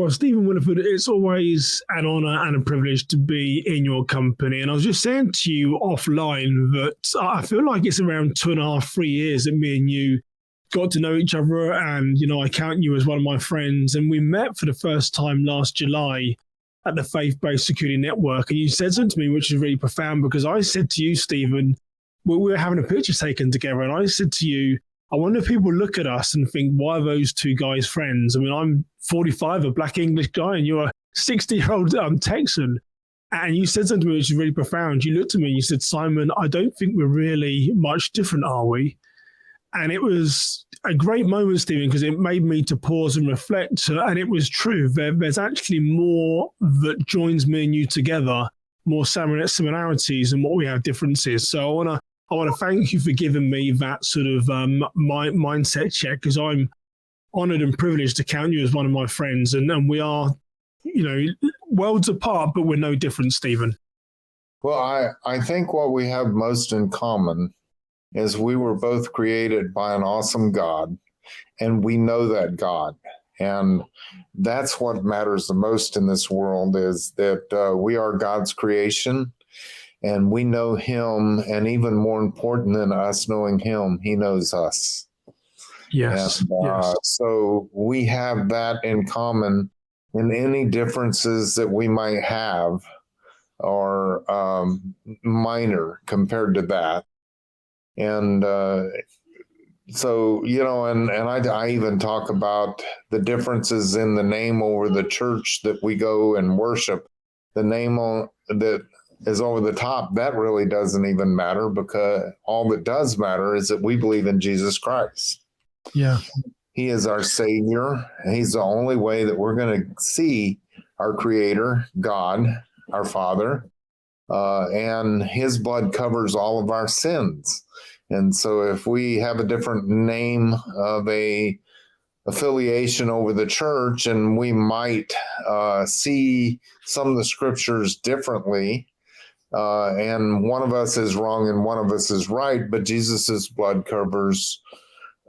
Well, Stephen Willeford, it's always an honour and a privilege to be in your company. And I was just saying to you offline that I feel like it's around 2.5, 3 years that me and you got to know each other. And, I count you as one of my friends. And we met for the first time last July at the Faith-Based Security Network. And you said something to me, which is really profound, because I said to you, Stephen, we were having a picture taken together. And I said to you, I wonder if people look at us and think, why are those two guys friends? I mean, I'm 45, a black English guy, and you're a 60-year-old Texan. And you said something to me which is really profound. You looked at me and you said, Simon, I don't think we're really much different, are we? And it was a great moment, Stephen, because it made me to pause and reflect. And it was true. There's actually more that joins me and you together, more similarities than what we have differences. So I want to thank you for giving me that sort of my mindset check, because I'm honoured and privileged to count you as one of my friends. And we are, worlds apart, but we're no different, Stephen. Well, I think what we have most in common is we were both created by an awesome God, and we know that God. And that's what matters the most in this world, is that we are God's creation. And we know him, and even more important than us knowing him, he knows us. Yes. And, so we have that in common, and any differences that we might have are minor compared to that. And so, I even talk about the differences in the name over the church that we go and worship. The name that is over the top, that really doesn't even matter, because all that does matter is that we believe in Jesus Christ. Yeah. He is our Savior. He's the only way that we're going to see our Creator, God, our Father, and his blood covers all of our sins. And so if we have a different name of a affiliation over the church, and we might see some of the scriptures differently, and one of us is wrong and one of us is right, but Jesus's blood covers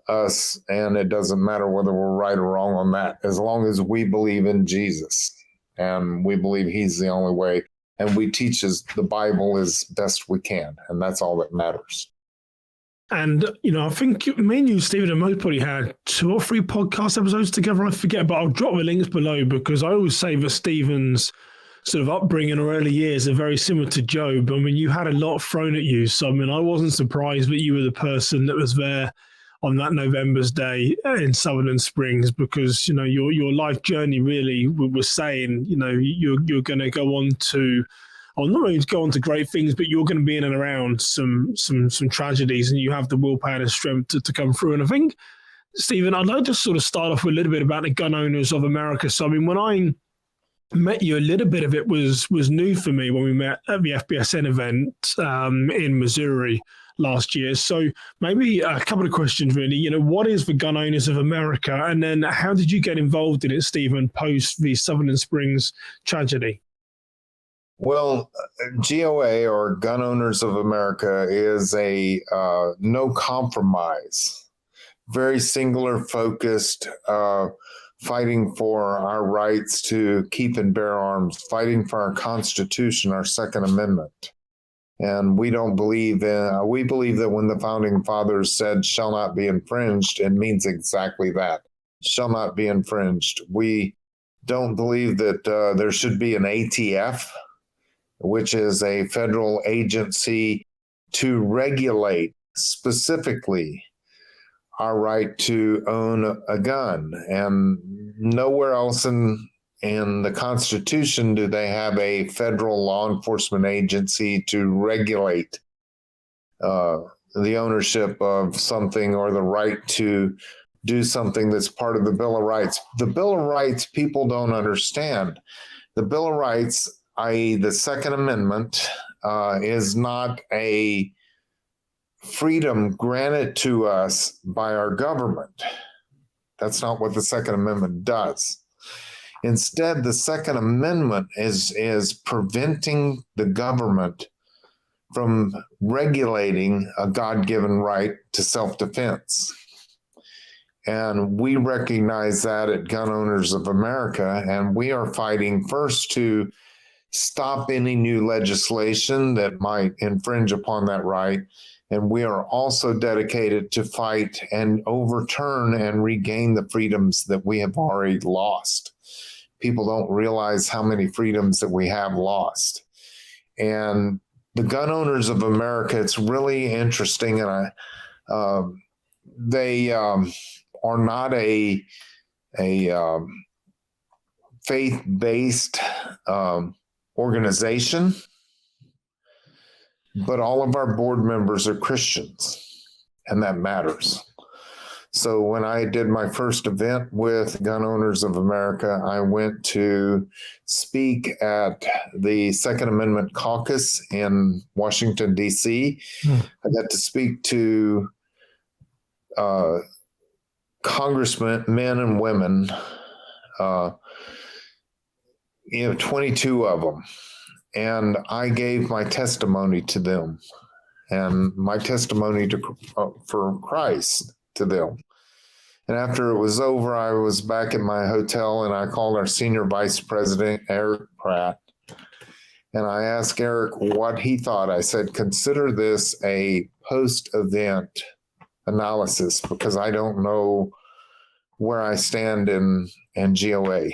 us, and it doesn't matter whether we're right or wrong on that, as long as we believe in Jesus and we believe he's the only way, and we teach the Bible as best we can, and that's all that matters. And, I think me and you, Stephen, and Mo probably had 2 or 3 podcast episodes together. I forget, but I'll drop the links below, because I always say that Stephen's sort of upbringing or early years are very similar to Job. I mean, you had a lot thrown at you. So, I mean, I wasn't surprised that you were the person that was there on that November's day in Sutherland Springs, because, your life journey really was saying, you're going to go on to, or not only go on to great things, but you're going to be in and around some tragedies, and you have the willpower and strength to come through. And I think, Stephen, I'd like to sort of start off with a little bit about the gun owners of America. So, I mean, when I met you, a little bit of it was new for me when we met at the FBSN event in Missouri last year. So maybe a couple of questions, really. What is the Gun Owners of America? And then how did you get involved in it, Stephen, post the Sutherland Springs tragedy? Well, GOA, or Gun Owners of America, is a no compromise, very singular focused, fighting for our rights to keep and bear arms, fighting for our Constitution, our Second Amendment. And we believe that when the founding fathers said shall not be infringed, it means exactly that, shall not be infringed. We don't believe that there should be an ATF, which is a federal agency to regulate specifically our right to own a gun. And nowhere else in the Constitution do they have a federal law enforcement agency to regulate the ownership of something, or the right to do something that's part of the Bill of Rights. The Bill of Rights, people don't understand. The Bill of Rights, i.e. the Second Amendment, is not a freedom granted to us by our government. That's not what the Second Amendment does. Instead, the Second Amendment is preventing the government from regulating a God-given right to self-defense. And we recognize that at Gun Owners of America, and we are fighting first to stop any new legislation that might infringe upon that right. And we are also dedicated to fight and overturn and regain the freedoms that we have already lost. People don't realize how many freedoms that we have lost. And the Gun Owners of America, it's really interesting. And they are not a faith-based organization, but all of our board members are Christians, and that matters. So when I did my first event with Gun Owners of America, I went to speak at the Second Amendment Caucus in Washington, D.C. I got to speak to congressmen, men and women, 22 of them. And I gave my testimony to them and my testimony for Christ to them. And after it was over, I was back at my hotel and I called our senior vice president, Eric Pratt. And I asked Eric what he thought. I said, consider this a post-event analysis because I don't know where I stand in GOA.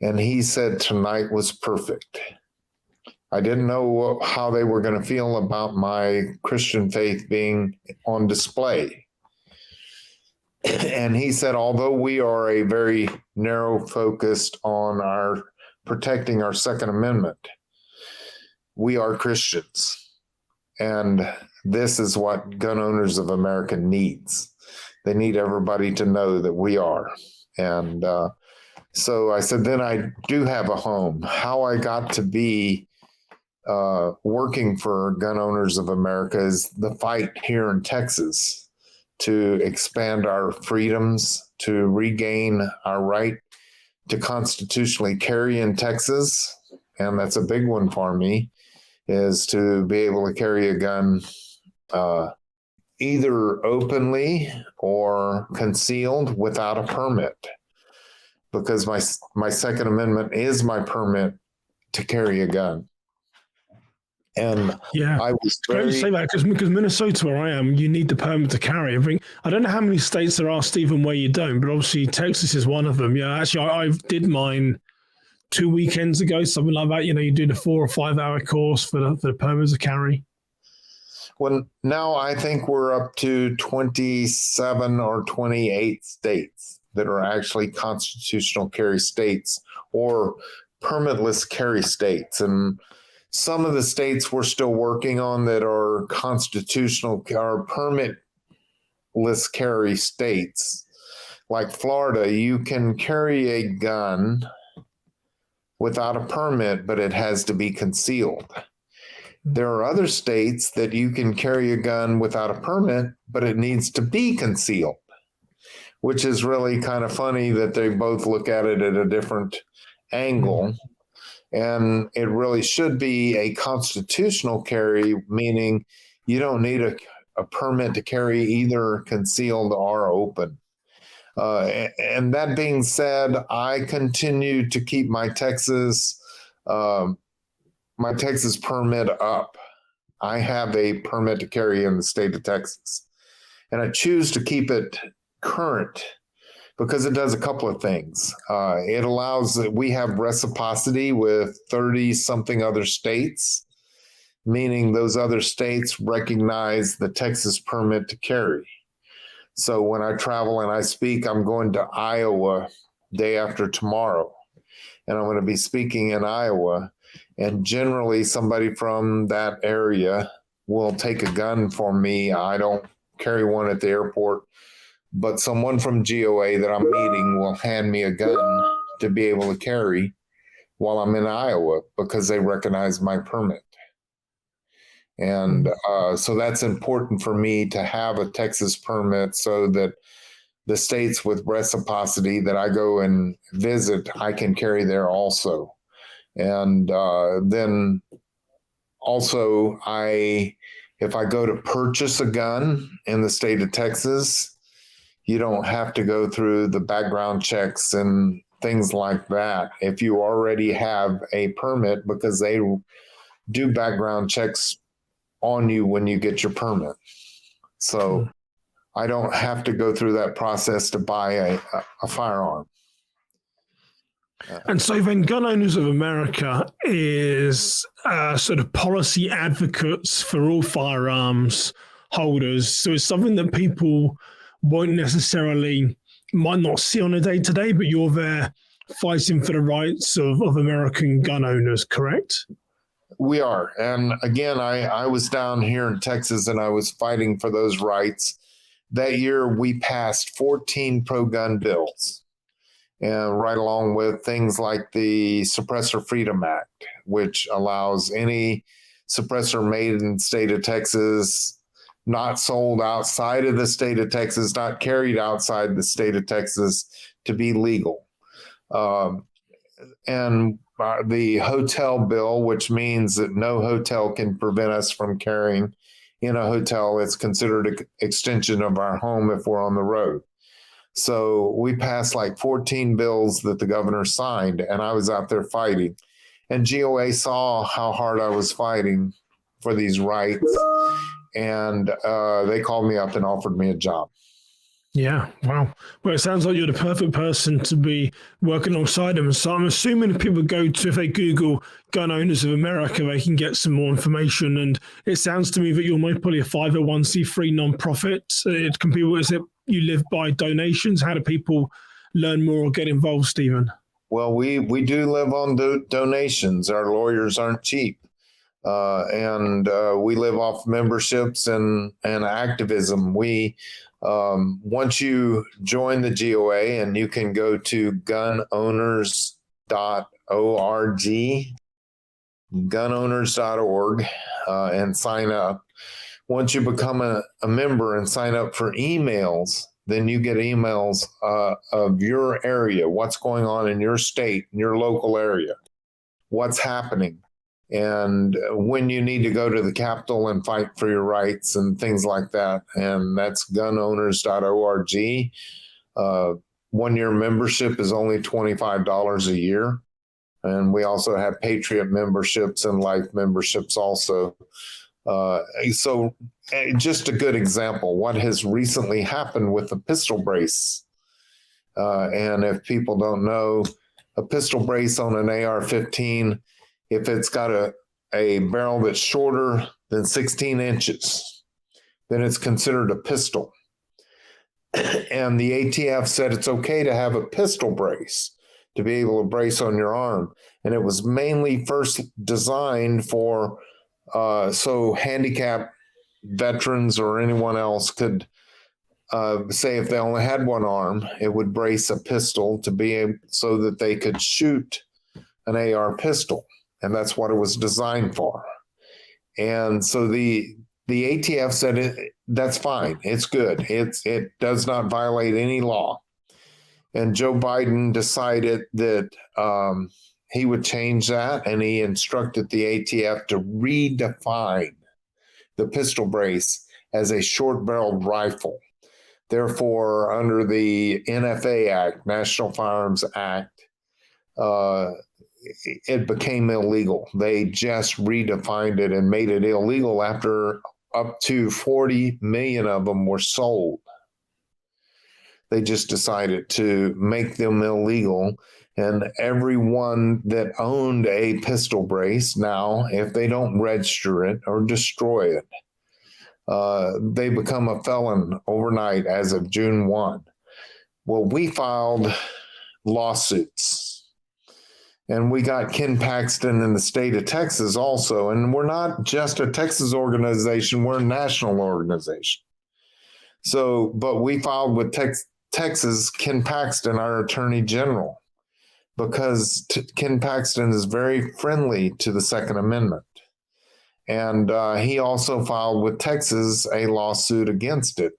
And he said tonight was perfect. I didn't know how they were going to feel about my Christian faith being on display. And he said, although we are a very narrow focused on our protecting our Second Amendment, we are Christians. And this is what Gun Owners of America needs. They need everybody to know that we are. And so I said, then I do have a home. How I got to be working for Gun Owners of America is the fight here in Texas to expand our freedoms, to regain our right to constitutionally carry in Texas. And that's a big one for me, is to be able to carry a gun either openly or concealed without a permit. Because my Second Amendment is my permit to carry a gun. And yeah, I was great to say that because Minnesota, where I am, you need the permit to carry. I don't know how many states there are, Stephen, where you don't, but obviously Texas is one of them. Yeah, actually, I did mine 2 weekends ago, something like that. You do the 4 or 5 hour course for the permit to carry. Well, now I think we're up to 27 or 28 states that are actually constitutional carry states or permitless carry states. And some of the states we're still working on that are constitutional or permitless carry states, like Florida, you can carry a gun without a permit, but it has to be concealed. There are other states that you can carry a gun without a permit, but it needs to be concealed, which is really kind of funny that they both look at it at a different angle. And it really should be a constitutional carry, meaning you don't need a permit to carry either concealed or open. And that being said, I continue to keep my Texas permit up. I have a permit to carry in the state of Texas, and I choose to keep it current because it does a couple of things. It allows that we have reciprocity with 30-something other states, meaning those other states recognize the Texas permit to carry. So when I travel and I speak, I'm going to Iowa day after tomorrow, and I'm going to be speaking in Iowa. And generally, somebody from that area will take a gun for me. I don't carry one at the airport, but someone from GOA that I'm meeting will hand me a gun to be able to carry while I'm in Iowa because they recognize my permit. And so that's important for me to have a Texas permit so that the states with reciprocity that I go and visit, I can carry there also. And then also, if I go to purchase a gun in the state of Texas, You don't have to go through the background checks and things like that if you already have a permit, because they do background checks on you when you get your permit. So I don't have to go through that process to buy a firearm. And so then Gun Owners of America is sort of policy advocates for all firearms holders. So it's something that people won't necessarily, might not see on a day-to-day, but you're there fighting for the rights of American gun owners, correct? We are. And again, I was down here in Texas and I was fighting for those rights. That year, we passed 14 pro-gun bills, and right along with things like the Suppressor Freedom Act, which allows any suppressor made in the state of Texas, not sold outside of the state of Texas, not carried outside the state of Texas, to be legal. And the hotel bill, which means that no hotel can prevent us from carrying in a hotel. It's considered an extension of our home if we're on the road. So we passed like 14 bills that the governor signed, and I was out there fighting. And GOA saw how hard I was fighting for these rights, and they called me up and offered me a job. Yeah, wow. Well, it sounds like you're the perfect person to be working alongside them. So I'm assuming if people if they Google Gun Owners of America, they can get some more information. And it sounds to me that you're probably a 501c3 nonprofit. Is it you live by donations? How do people learn more or get involved, Stephen? Well, we do live on donations. Our lawyers aren't cheap. And we live off memberships and activism. Once you join the GOA, and you can go to gunowners.org, and sign up. Once you become a member and sign up for emails, then you get emails of your area, what's going on in your state, in your local area, what's happening, and when you need to go to the Capitol and fight for your rights and things like that. And that's gunowners.org. 1 year membership is only $25 a year. And we also have Patriot memberships and life memberships also. So just a good example, what has recently happened with the pistol brace. And if people don't know, a pistol brace on an AR-15, if it's got a barrel that's shorter than 16 inches, then it's considered a pistol. And the ATF said it's okay to have a pistol brace to be able to brace on your arm. And it was mainly first designed for so handicapped veterans or anyone else could say if they only had one arm, it would brace a pistol to be able, so that they could shoot an AR pistol. And that's what it was designed for. And so the ATF said that's fine. It's good. It does not violate any law. And Joe Biden decided that he would change that, and he instructed the ATF to redefine the pistol brace as a short-barreled rifle. Therefore, under the NFA Act, National Firearms Act, it became illegal. They just redefined it and made it illegal after up to 40 million of them were sold. They just decided to make them illegal. And everyone that owned a pistol brace now, if they don't register it or destroy it, they become a felon overnight as of June 1. Well, we filed lawsuits. And we got Ken Paxton in the state of Texas also. And we're not just a Texas organization, we're a national organization. So, but we filed with Texas, Ken Paxton, our attorney general, because Ken Paxton is very friendly to the Second Amendment. And he also filed with Texas a lawsuit against it.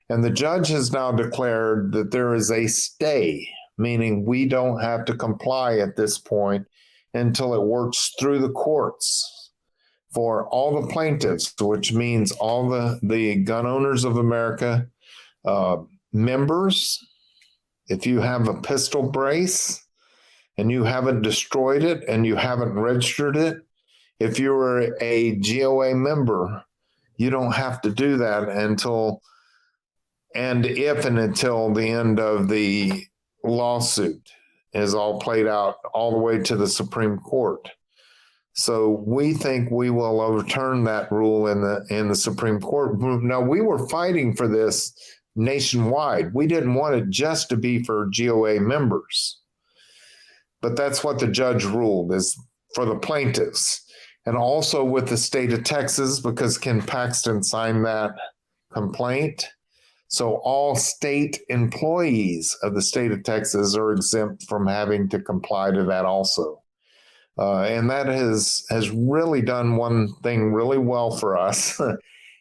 And the judge has now declared that there is a stay, meaning we don't have to comply at this point until it works through the courts for all the plaintiffs, which means all the gun owners of America, members, if you have a pistol brace and you haven't destroyed it and you haven't registered it, if you're a GOA member, you don't have to do that until the end of the lawsuit is all played out all the way to the Supreme Court. So we think we will overturn that rule in the Supreme Court. Now, we were fighting for this nationwide. We didn't want it just to be for GOA members. But that's what the judge ruled, is for the plaintiffs. And also with the state of Texas, because Ken Paxton signed that complaint. So all state employees of the state of Texas are exempt from having to comply to that also. And that has really done one thing really well for us,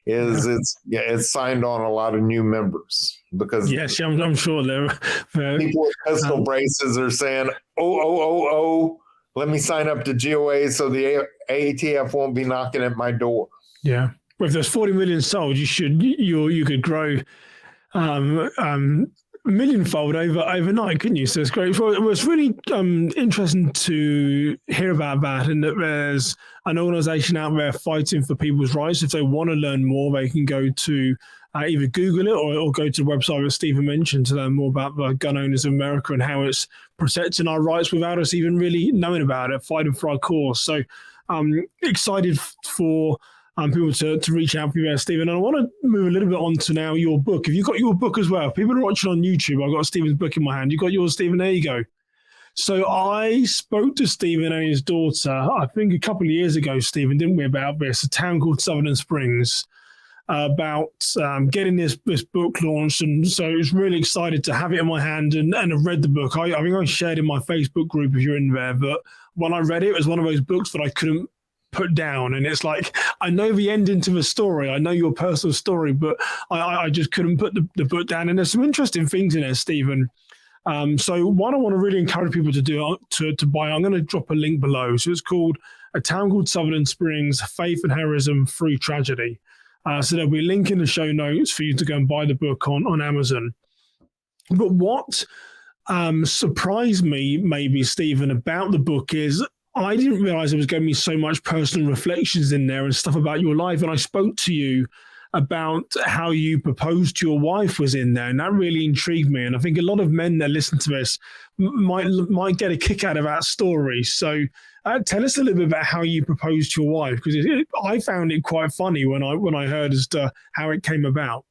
is it's signed on a lot of new members. Because yes, I'm sure people with pistol braces are saying, let me sign up to GOA so the ATF won't be knocking at my door. Yeah. Well, if there's 40 million sold, you could grow millionfold overnight, couldn't you? So it's great. Well, it was really interesting to hear about that, and that there's an organisation out there fighting for people's rights. If they want to learn more, they can go to either Google it or go to the website that Stephen mentioned to learn more about the Gun Owners of America and how it's protecting our rights without us even really knowing about it, fighting for our cause. So I'm excited for people to reach out for you there, Stephen. And I want to move a little bit on to now your book. If you've got your book as well, people are watching on YouTube. I've got Stephen's book in my hand. You've got yours, Stephen. There you go. So I spoke to Stephen and his daughter, I think a couple of years ago, Stephen, didn't we, about this, a town called Sutherland Springs, about getting this book launched. And so I was really excited to have it in my hand and have read the book. I think I shared in my Facebook group, if you're in there, but when I read it, it was one of those books that I couldn't put down. And it's like, I know the ending to the story, I know your personal story, but I just couldn't put the book down. And there's some interesting things in there, Stephen. So what I want to really encourage people to do to buy, I'm going to drop a link below. So it's called A Town Called Sutherland Springs, Faith and Heroism Through Tragedy. So there'll be a link in the show notes for you to go and buy the book on Amazon. But what surprised me, maybe, Stephen, about the book is I didn't realize there was going to be so much personal reflections in there and stuff about your life. And I spoke to you about how you proposed to your wife was in there, and that really intrigued me. And I think a lot of men that listen to this might get a kick out of that story. So tell us a little bit about how you proposed to your wife, because I found it quite funny when I heard as to how it came about.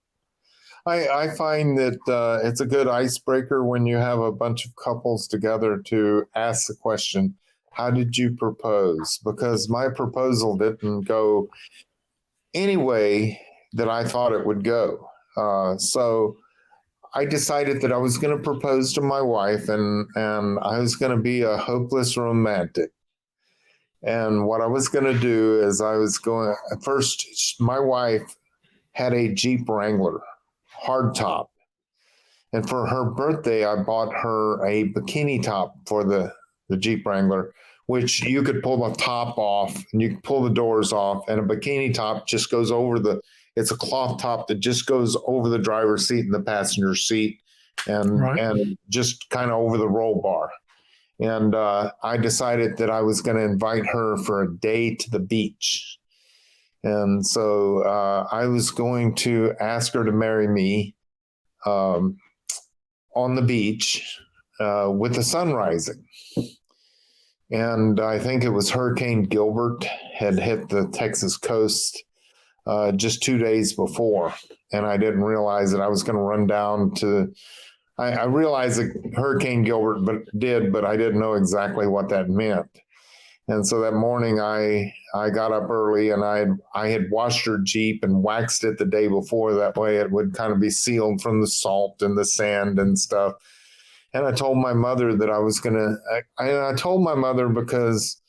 I find that it's a good icebreaker when you have a bunch of couples together to ask the question, how did you propose? Because my proposal didn't go any way that I thought it would go. So I decided that I was going to propose to my wife, and I was going to be a hopeless romantic. And what I was going to do is first, my wife had a Jeep Wrangler hardtop. And for her birthday, I bought her a bikini top for the Jeep Wrangler, which you could pull the top off and you can pull the doors off. And a bikini top just goes over it's a cloth top that just goes over the driver's seat and the passenger seat and just kind of over the roll bar. And I decided that I was going to invite her for a day to the beach. And so I was going to ask her to marry me on the beach with the sun rising. And I think it was Hurricane Gilbert had hit the Texas coast just 2 days before. And I didn't realize that I was going to run down to, I realized that Hurricane Gilbert but I didn't know exactly what that meant. And so that morning I got up early and I had washed her Jeep and waxed it the day before. That way it would kind of be sealed from the salt and the sand and stuff. And I told my mother that I was going to, I told my mother because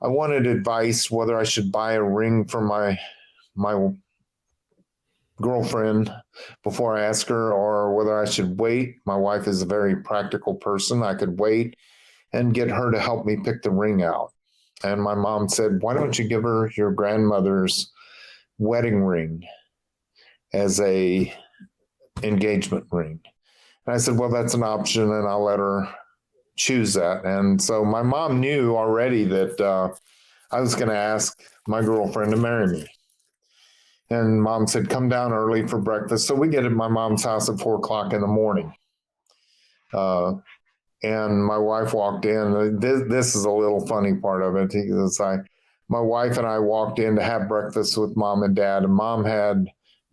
I wanted advice whether I should buy a ring for my girlfriend before I ask her, or whether I should wait. My wife is a very practical person. I could wait and get her to help me pick the ring out. And my mom said, why don't you give her your grandmother's wedding ring as a engagement ring. And I said, well, that's an option, and I'll let her choose that. And so my mom knew already that I was going to ask my girlfriend to marry me. And mom said, come down early for breakfast. So we get at my mom's house at 4:00 in the morning. And my wife walked in. This is a little funny part of it. My wife and I walked in to have breakfast with mom and dad, and mom had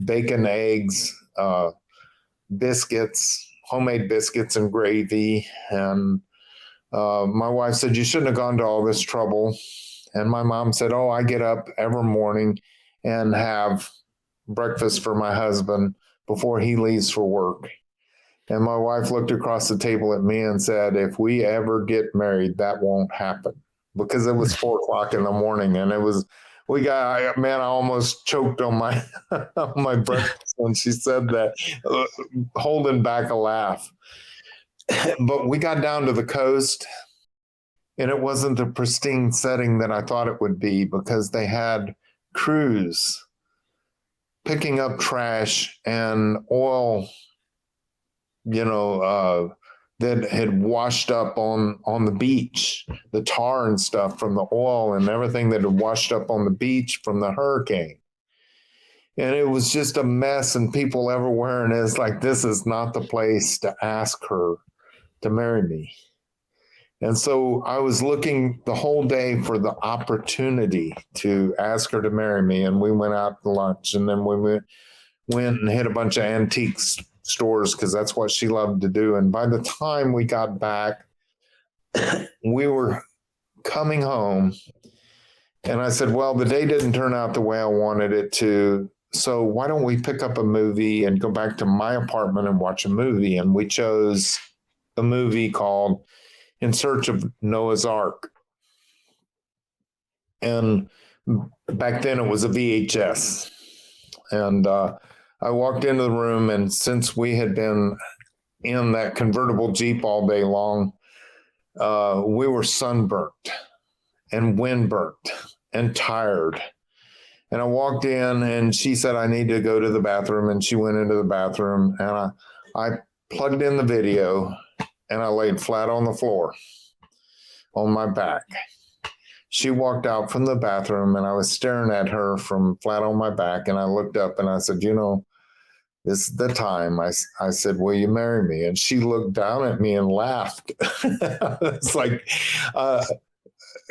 bacon, eggs, biscuits, homemade biscuits and gravy. And my wife said, you shouldn't have gone to all this trouble. And my mom said, oh, I get up every morning and have breakfast for my husband before he leaves for work. And my wife looked across the table at me and said, if we ever get married, that won't happen. Because it was 4:00 in the morning, and I almost choked on my on my breakfast when she said that, holding back a laugh. But we got down to the coast, and it wasn't the pristine setting that I thought it would be, because they had crews picking up trash and oil, that had washed up on the beach, the tar and stuff from the oil and everything that had washed up on the beach from the hurricane. And it was just a mess, and people everywhere. And it's like, this is not the place to ask her to marry me. And so I was looking the whole day for the opportunity to ask her to marry me. And we went out to lunch, and then we went and hit a bunch of antiques stores, because that's what she loved to do. And by the time we got back, we were coming home, and I said, well, the day didn't turn out the way I wanted it to, so why don't we pick up a movie and go back to my apartment and watch a movie? And we chose a movie called In Search of Noah's Ark. And back then it was a VHS. And I walked into the room, and since we had been in that convertible Jeep all day long, we were sunburnt and windburnt and tired. And I walked in, and she said, I need to go to the bathroom. And she went into the bathroom, and I plugged in the video, and I laid flat on the floor on my back. She walked out from the bathroom, and I was staring at her from flat on my back. And I looked up, and I said, this is the time. I said, will you marry me? And she looked down at me and laughed. It's like,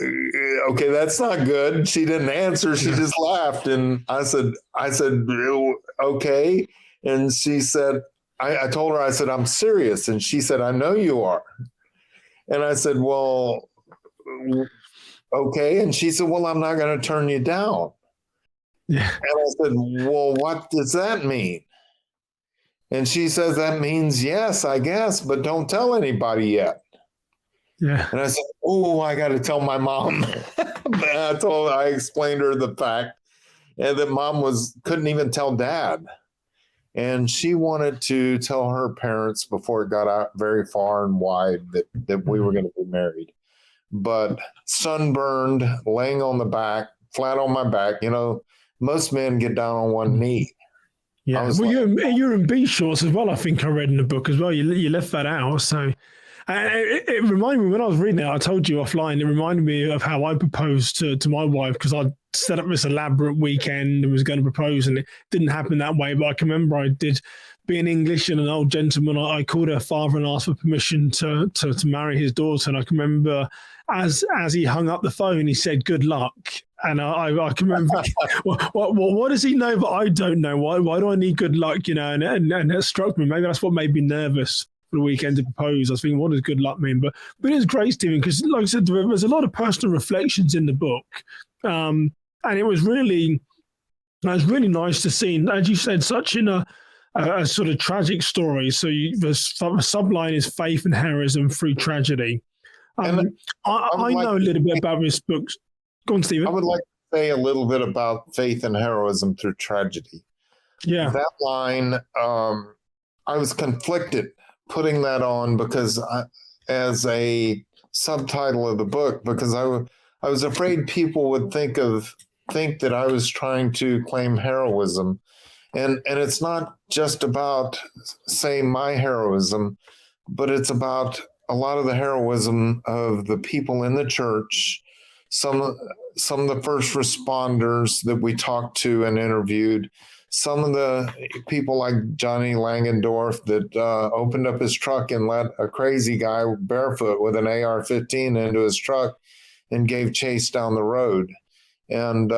okay, that's not good. She didn't answer. She just laughed. And I said, okay. And she said, I told her, I said, I'm serious. And she said, I know you are. And I said, well, okay. And she said, well, I'm not going to turn you down. Yeah. And I said, well, what does that mean? And she says, that means yes, I guess, but don't tell anybody yet. Yeah. And I said, oh, I got to tell my mom. I explained her the fact, and that mom couldn't even tell dad. And she wanted to tell her parents before it got out very far and wide that we were going to be married. But sunburned, laying on the back, flat on my back, most men get down on one knee. Yeah, well, you're in B shorts as well. I think I read in the book as well. You left that out. So it reminded me, when I was reading it, I told you offline, it reminded me of how I proposed to my wife, because I set up this elaborate weekend and was going to propose, and it didn't happen that way. But I can remember I did, being English and an old gentleman, I called her father and asked for permission to marry his daughter. And I can remember as he hung up the phone, he said, good luck. And I can remember, what does he know that I don't know? Why do I need good luck? And it struck me. Maybe that's what made me nervous for the weekend to propose. I was thinking, what does good luck mean? But it's great, Stephen, because like I said, there's a lot of personal reflections in the book. And it was really nice to see, as you said, such in a sort of tragic story. So the subline is faith and heroism through tragedy. I know a little bit about this book. Go on, Stephen. I would like to say a little bit about faith and heroism through tragedy. Yeah. That line, I was conflicted putting that on because as a subtitle of the book, because I was afraid people would think that I was trying to claim heroism. And it's not just about, say, my heroism, but it's about a lot of the heroism of the people in the church, some some of the first responders that we talked to and interviewed, some of the people like Johnny Langendorf that opened up his truck and let a crazy guy barefoot with an AR-15 into his truck and gave chase down the road. And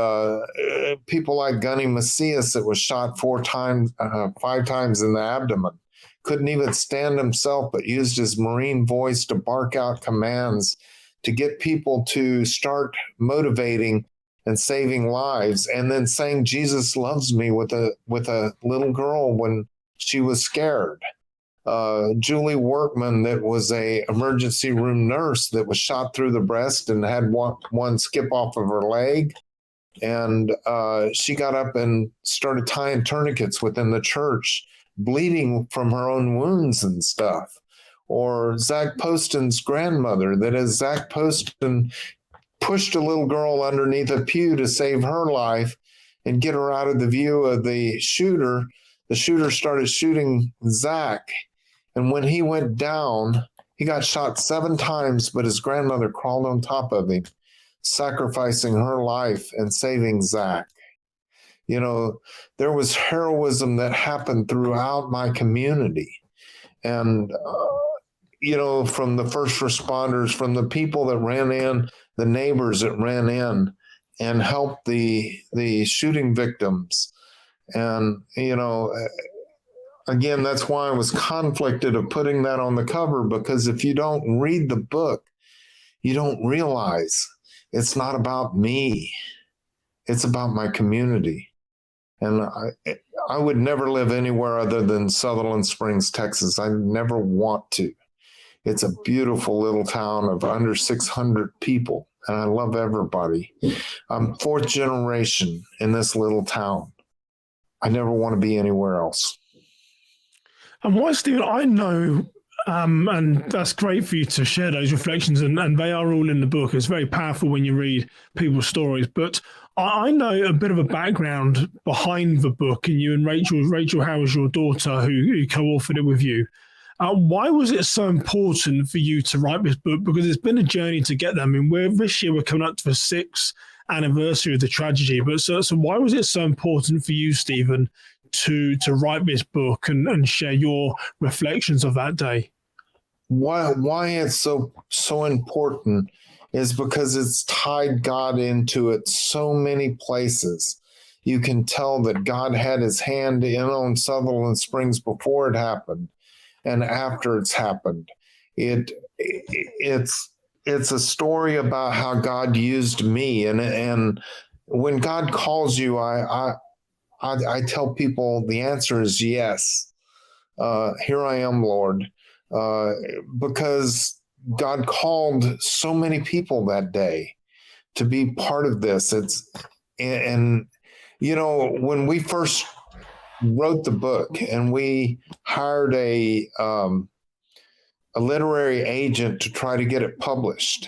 people like Gunny Macias that was shot 5 times in the abdomen, couldn't even stand himself, but used his Marine voice to bark out commands to get people to start motivating and saving lives, and then saying Jesus loves me with a little girl when she was scared. Julie Workman, that was a emergency room nurse that was shot through the breast and had one skip off of her leg. And she got up and started tying tourniquets within the church, bleeding from her own wounds and stuff. Or Zach Poston's grandmother, that as Zach Poston pushed a little girl underneath a pew to save her life and get her out of the view of the shooter started shooting Zach. And when he went down, he got shot 7 times, but his grandmother crawled on top of him, sacrificing her life and saving Zach. You know, there was heroism that happened throughout my community. And, you know, from the first responders, from the people that ran in, the neighbors that ran in and helped the shooting victims. And, you know, again, that's why I was conflicted of putting that on the cover, because if you don't read the book, you don't realize it's not about me. It's about my community. And I would never live anywhere other than Sutherland Springs, Texas. I never want to. It's a beautiful little town of under 600 people, and I love everybody. I'm 4th generation in this little town. I never want to be anywhere else. And why, Stephen, I know, and that's great for you to share those reflections, and they are all in the book. It's very powerful when you read people's stories. But I know a bit of a background behind the book, and you and Rachel Howard's your daughter who co-authored it with you. Why was it so important for you to write this book? Because it's been a journey to get there. I mean, this year we're coming up to the 6th anniversary of the tragedy. But so why was it so important for you, Stephen, to write this book and share your reflections of that day? Why it's so important is because it's tied God into it so many places. You can tell that God had his hand in on Sutherland Springs before it happened and after it's happened. It's a story about how God used me, and when God calls you, I tell people the answer is yes. Here I am, Lord, because God called so many people that day to be part of this. And you know, when we first wrote the book and we hired a literary agent to try to get it published,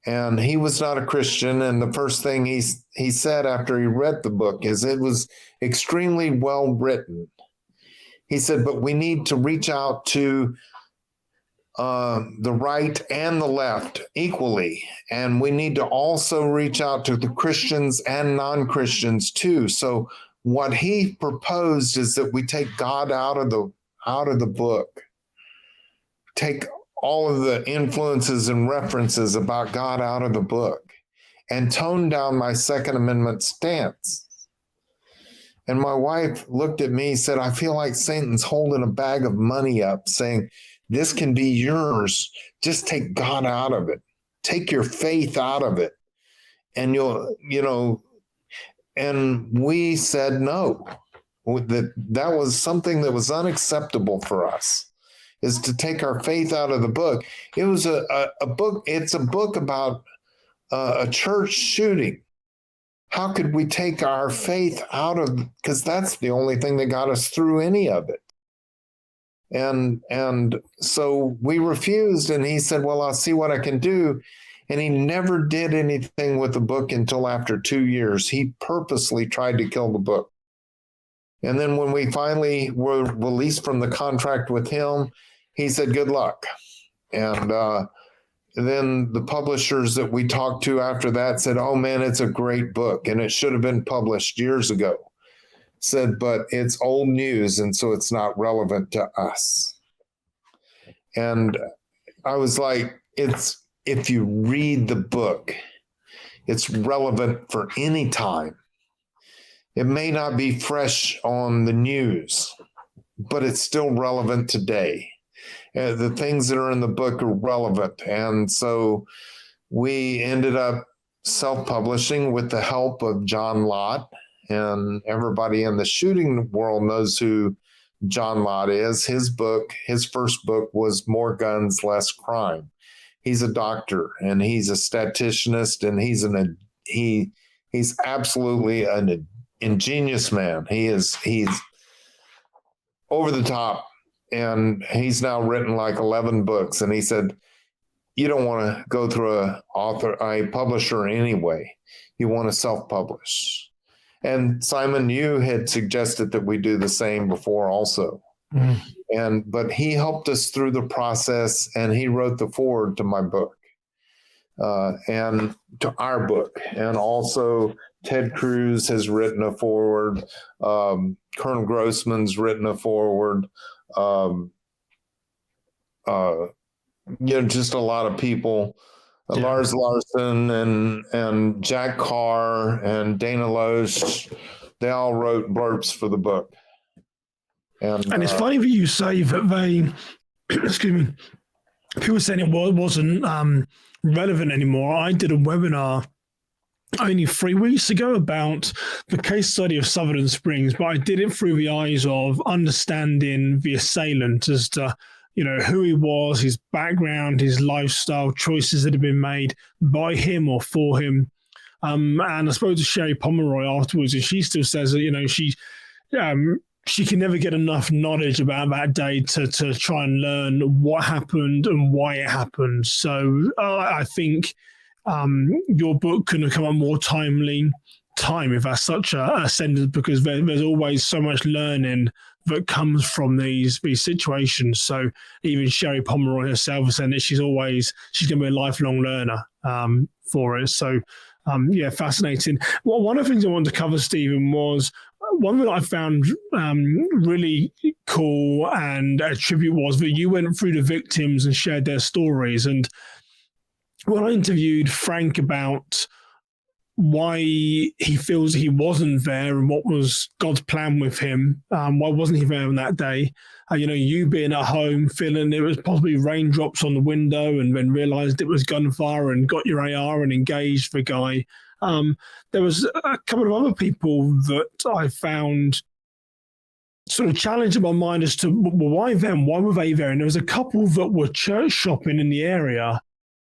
and he was not a Christian, and the first thing he said after he read the book is it was extremely well written. He said, but we need to reach out to the right and the left equally. And we need to also reach out to the Christians and non-Christians too. So what he proposed is that we take God out of the book, take all of the influences and references about God out of the book, and tone down my Second Amendment stance. And my wife looked at me and said, I feel like Satan's holding a bag of money up saying, this can be yours. Just take God out of it. Take your faith out of it. And and we said no. That was something that was unacceptable for us, is to take our faith out of the book. It was a book. It's a book about a church shooting. How could we take our faith out of, because that's the only thing that got us through any of it. And so we refused, and he said, well, I'll see what I can do. And he never did anything with the book until after 2 years. He purposely tried to kill the book. And then when we finally were released from the contract with him, he said, good luck. And then the publishers that we talked to after that said, oh man, it's a great book and it should have been published years ago. Said, but it's old news and so it's not relevant to us. And I was like, if you read the book, it's relevant for any time. It may not be fresh on the news, but it's still relevant today. The things that are in the book are relevant. And so we ended up self-publishing with the help of John Lott, and everybody in the shooting world knows who John Lott is. His first book was More Guns, Less Crime. He's a doctor and he's a statisticianist, and he's absolutely an ingenious man. He's over the top, and he's now written like 11 books. And he said, you don't want to go through a publisher anyway. You want to self-publish. And Simon, you had suggested that we do the same before also. But he helped us through the process, and he wrote the foreword to my book, and to our book. And also Ted Cruz has written a foreword. Colonel Grossman's written a foreword. Just a lot of people. Yeah. Lars Larson and Jack Carr and Dana Loesch, they all wrote blurbs for the book. And it's funny that you say that they, excuse me, people saying it wasn't relevant anymore. I did a webinar only 3 weeks ago about the case study of Sutherland Springs, but I did it through the eyes of understanding the assailant as to, who he was, his background, his lifestyle, choices that had been made by him or for him. And I spoke to Sherry Pomeroy afterwards, and she still says that, she can never get enough knowledge about that day to try and learn what happened and why it happened. So I think your book couldn't have come at more timely time, if that's such a sentence, because there's always so much learning that comes from these situations. So even Sherry Pomeroy herself is saying that she's going to be a lifelong learner for it. So fascinating. Well, one of the things I wanted to cover, Stephen, was one that I found really cool and a tribute was that you went through the victims and shared their stories. And when I interviewed Frank about why he feels he wasn't there and what was God's plan with him, why wasn't he there on that day? You being at home, feeling it was possibly raindrops on the window, and then realised it was gunfire and got your AR and engaged the guy. There was a couple of other people that I found sort of challenging my mind as to, well, why them? Why were they there? And there was a couple that were church shopping in the area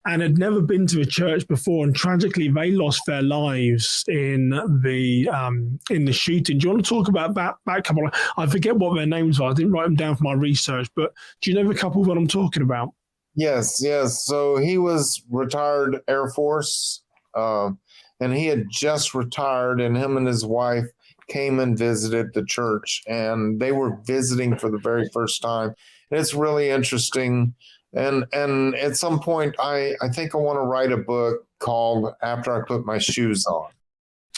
and had never been to a church before, and tragically they lost their lives in the shooting. Do you want to talk about that couple? I forget what their names are. I didn't write them down for my research, but do you know the couple that I'm talking about? Yes. So he was retired Air Force, and he had just retired, and him and his wife came and visited the church, and they were visiting for the very first time. And it's really interesting. And at some point, I think I want to write a book called After I Put My Shoes On.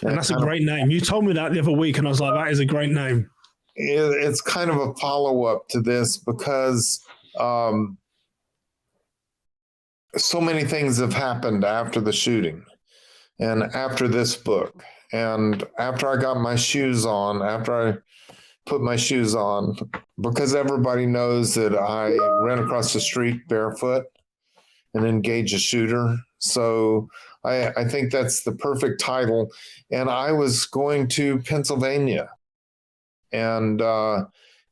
And that's a great name. You told me that the other week, and I was like, that is a great name. It's kind of a follow-up to this because so many things have happened after the shooting and after this book. And after I got my shoes on, after I put my shoes on, because everybody knows that I ran across the street barefoot and engaged a shooter. So I think that's the perfect title. And I was going to Pennsylvania and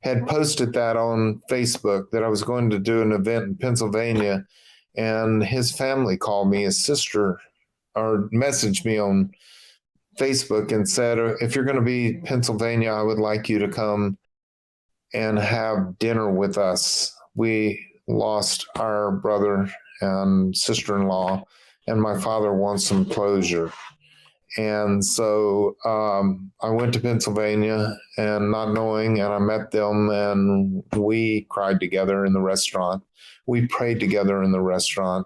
had posted that on Facebook that I was going to do an event in Pennsylvania. And his family called me, his sister, or messaged me on Facebook and said, if you're going to be in Pennsylvania, I would like you to come and have dinner with us. We lost our brother and sister-in-law, and my father wants some closure. And so I went to Pennsylvania and not knowing, and I met them, and we cried together in the restaurant. We prayed together in the restaurant,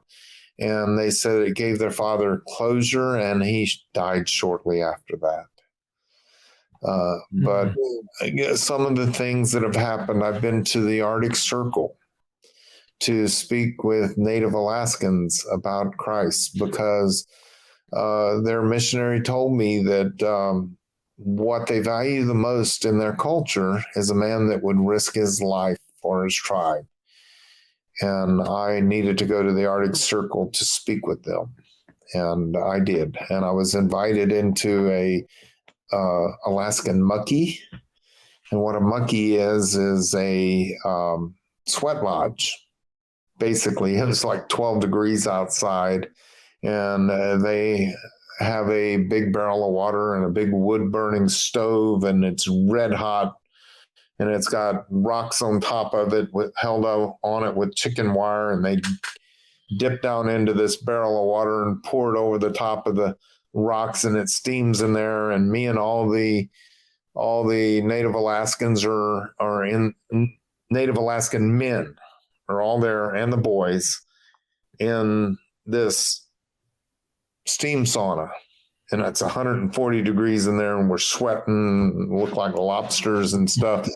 and they said it gave their father closure, and he died shortly after that. But I guess some of the things that have happened, I've been to the Arctic Circle to speak with Native Alaskans about Christ, because their missionary told me that what they value the most in their culture is a man that would risk his life for his tribe. And I needed to go to the Arctic Circle to speak with them. And I did. And I was invited into a Alaskan mucky. And what a mucky is a sweat lodge. Basically, it was like 12 degrees outside. And they have a big barrel of water and a big wood burning stove, and it's red hot, and it's got rocks on top of it held on it with chicken wire, and they dip down into this barrel of water and pour it over the top of the rocks, and it steams in there. And me and all the Native Alaskans are in Native Alaskan men are all there, and the boys in this steam sauna, and it's 140 degrees in there, and we're sweating, look like lobsters and stuff.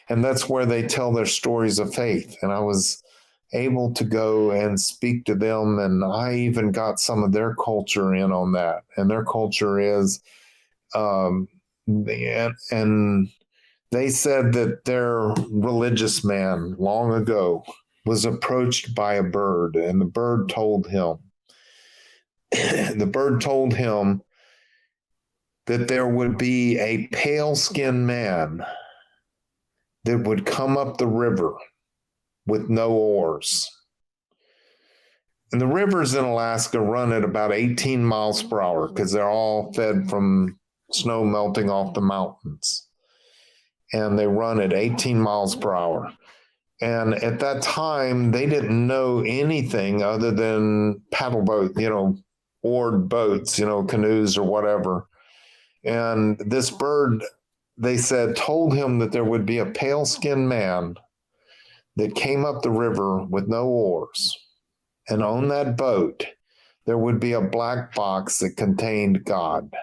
And that's where they tell their stories of faith. And I was able to go and speak to them, and I even got some of their culture in on that. And their culture is, and they said that their religious man long ago was approached by a bird, and the bird told him that there would be a pale-skinned man that would come up the river with no oars. And the rivers in Alaska run at about 18 miles per hour because they're all fed from snow melting off the mountains. And they run at 18 miles per hour. And at that time, they didn't know anything other than paddle boat, oared boats, canoes or whatever. And this bird, they said, told him that there would be a pale-skinned man that came up the river with no oars. And on that boat, there would be a black box that contained God.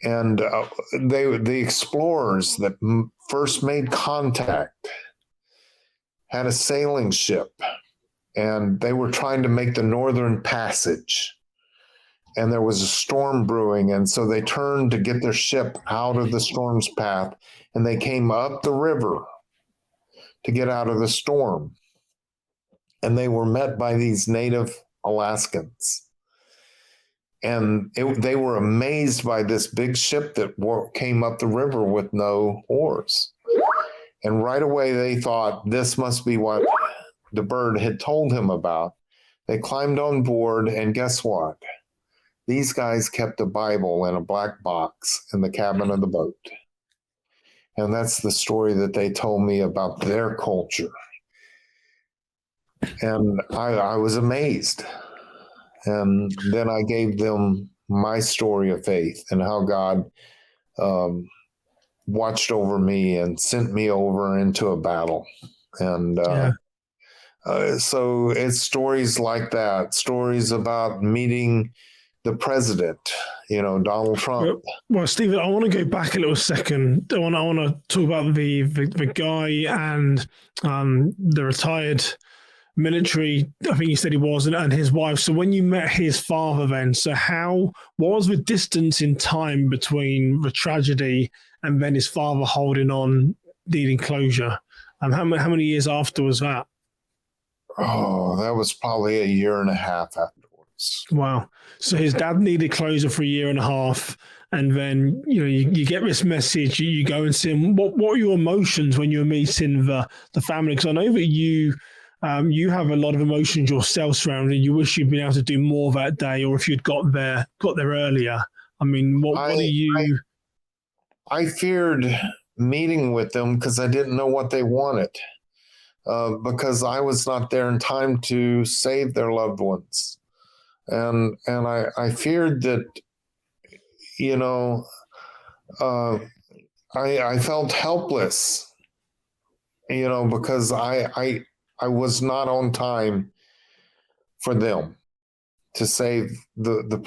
And the explorers that first made contact had a sailing ship, and they were trying to make the Northern Passage. And there was a storm brewing, and so they turned to get their ship out of the storm's path, and they came up the river to get out of the storm. And they were met by these Native Alaskans. And they were amazed by this big ship that came up the river with no oars. And right away they thought this must be what the bird had told him about. They climbed on board, and guess what? These guys kept a Bible in a black box in the cabin of the boat. And that's the story that they told me about their culture. And I was amazed. And then I gave them my story of faith and how God watched over me and sent me over into a battle. And so it's stories like that, stories about meeting the president, Donald Trump. Well, Stephen, I want to go back a little second. I want to talk about the guy and the retired military, I think you said he was, and his wife. So when you met his father then, what was the distance in time between the tragedy and then his father holding on, needing closure? And how many years after was that? Oh, that was probably a year and a half afterwards. Wow. So his dad needed closure for a year and a half. And then, you get this message, you go and see him. What were your emotions when you were meeting the family? Because I know that you have a lot of emotions yourself surrounding. You wish you'd been able to do more that day, or if you'd got there earlier. I mean, what are you? I feared meeting with them because I didn't know what they wanted, because I was not there in time to save their loved ones. And I feared that you know, uh, I felt helpless, because I was not on time for them to save the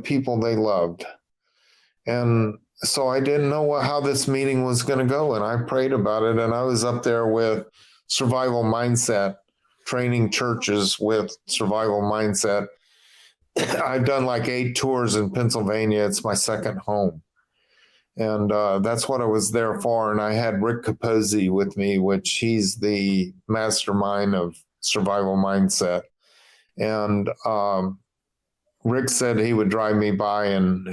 people they loved. And so I didn't know how this meeting was going to go. And I prayed about it. And I was up there with survival mindset, training churches with survival mindset. I've done like 8 tours in Pennsylvania. It's my second home. And that's what I was there for. And I had Rick Capozzi with me, which he's the mastermind of survival mindset. And Rick said he would drive me by and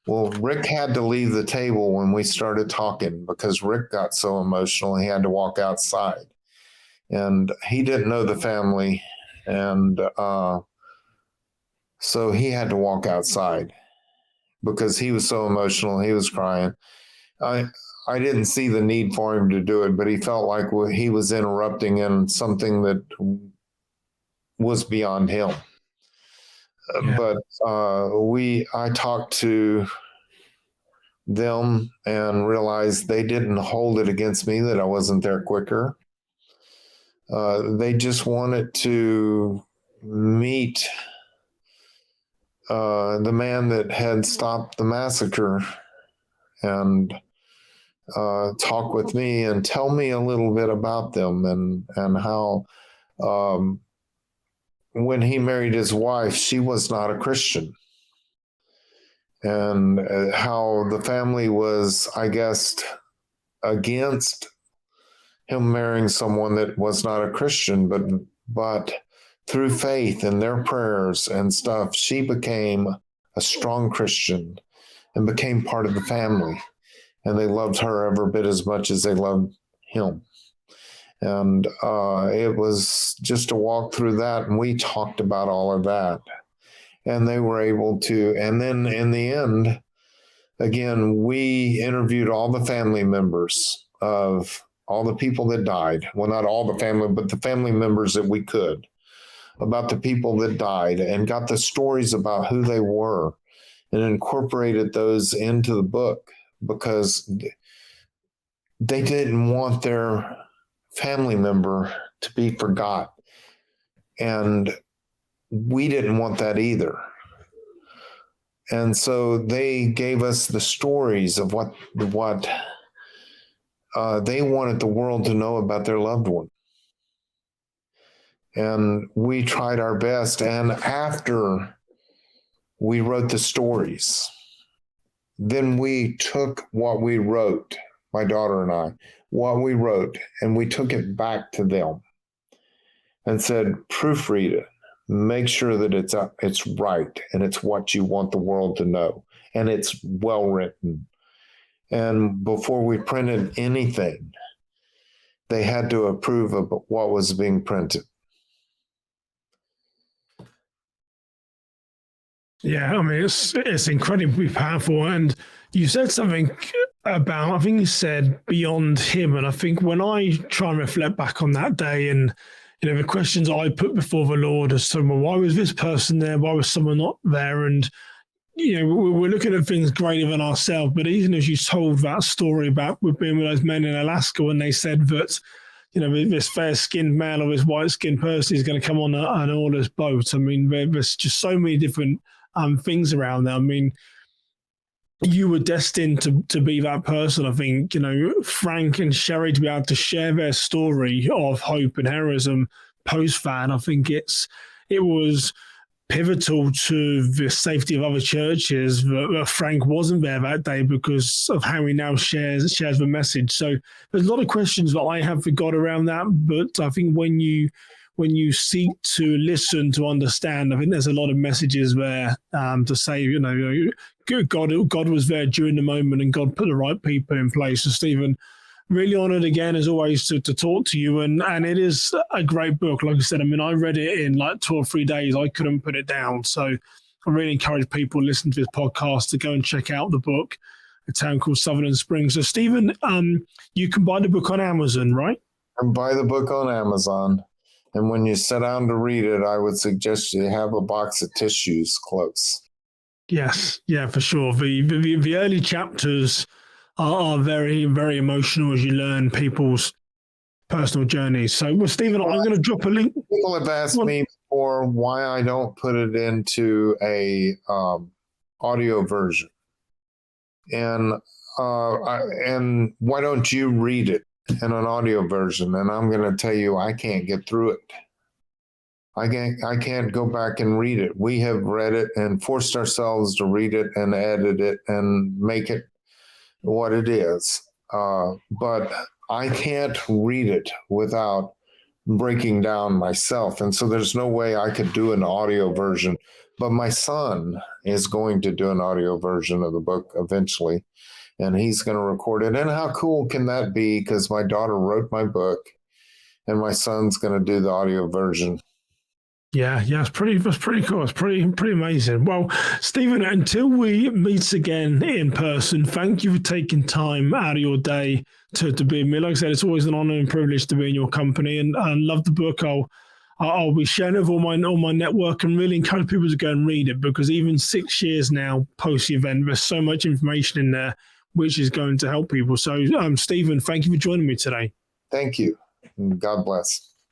Rick had to leave the table when we started talking because Rick got so emotional he had to walk outside. And he didn't know the family. And so he had to walk outside because he was so emotional. He was crying. I didn't see the need for him to do it, but he felt like he was interrupting in something that was beyond him. Yeah. But I talked to them and realized they didn't hold it against me that I wasn't there quicker. They just wanted to meet the man that had stopped the massacre and talk with me and tell me a little bit about them and how when he married his wife, she was not a Christian. And how the family was, I guess, against him marrying someone that was not a Christian, but through faith and their prayers and stuff, she became a strong Christian and became part of the family. And they loved her every bit as much as they loved him. And it was just a walk through that. And we talked about all of that. And they were able to. And then in the end, again, we interviewed all the family members of all the people that died. Well, not all the family, but the family members that we could, about the people that died, and got the stories about who they were and incorporated those into the book because they didn't want their family member to be forgot. And we didn't want that either. And so they gave us the stories of what they wanted the world to know about their loved one. And we tried our best. And after we wrote the stories, then we took what we wrote, my daughter and I, what we wrote, and we took it back to them and said, proofread it, make sure that it's right and it's what you want the world to know and it's well written. And before we printed anything, they had to approve of what was being printed. Yeah, I mean, it's incredibly powerful. And you said something about, I think you said beyond him. And I think when I try and reflect back on that day and, the questions I put before the Lord as to, well, why was this person there? Why was someone not there? And, we're looking at things greater than ourselves. But even as you told that story about being with those men in Alaska when they said that, this fair-skinned male or this white-skinned person is going to come on an oarless boat. I mean, there's just so many different things around there. I mean, you were destined to be that person. I think, Frank and Sherry to be able to share their story of hope and heroism post-fan. I think it was pivotal to the safety of other churches that Frank wasn't there that day because of how he now shares the message. So there's a lot of questions that I have for God around that, but I think when you seek to listen to understand, I think there's a lot of messages there to say, God was there during the moment and God put the right people in place. So Stephen, really honoured again as always to talk to you, and it is a great book. Like I said, I mean, I read it in like 2 or 3 days. I couldn't put it down. So I really encourage people listening to this podcast to go and check out the book, A Town Called Sutherland Springs. So Stephen, you can buy the book on Amazon, right? And buy the book on Amazon. And when you sit down to read it, I would suggest you have a box of tissues close. Yes, yeah, for sure. The early chapters are very, very emotional as you learn people's personal journeys. So, well, Stephen, Well, I'm going to drop a link. people have asked me before why I don't put it into a audio version, and and why don't you read it in an audio version? And I'm going to tell you, I can't get through it. I can't go back and read it. We have read it and forced ourselves to read it and edit it and make it what it is. But I can't read it without breaking down myself. And so there's no way I could do an audio version. But my son is going to do an audio version of the book eventually, and he's going to record it. And how cool can that be? Because my daughter wrote my book, and my son's going to do the audio version. Yeah, it's pretty cool. It's pretty amazing. Well, Stephen, until we meet again in person, thank you for taking time out of your day to be with me. Like I said, it's always an honor and privilege to be in your company, and I love the book. I'll be sharing it with all my network and really encourage people to go and read it, because even 6 years now post the event, there's so much information in there which is going to help people. So, Stephen, thank you for joining me today. Thank you. And God bless.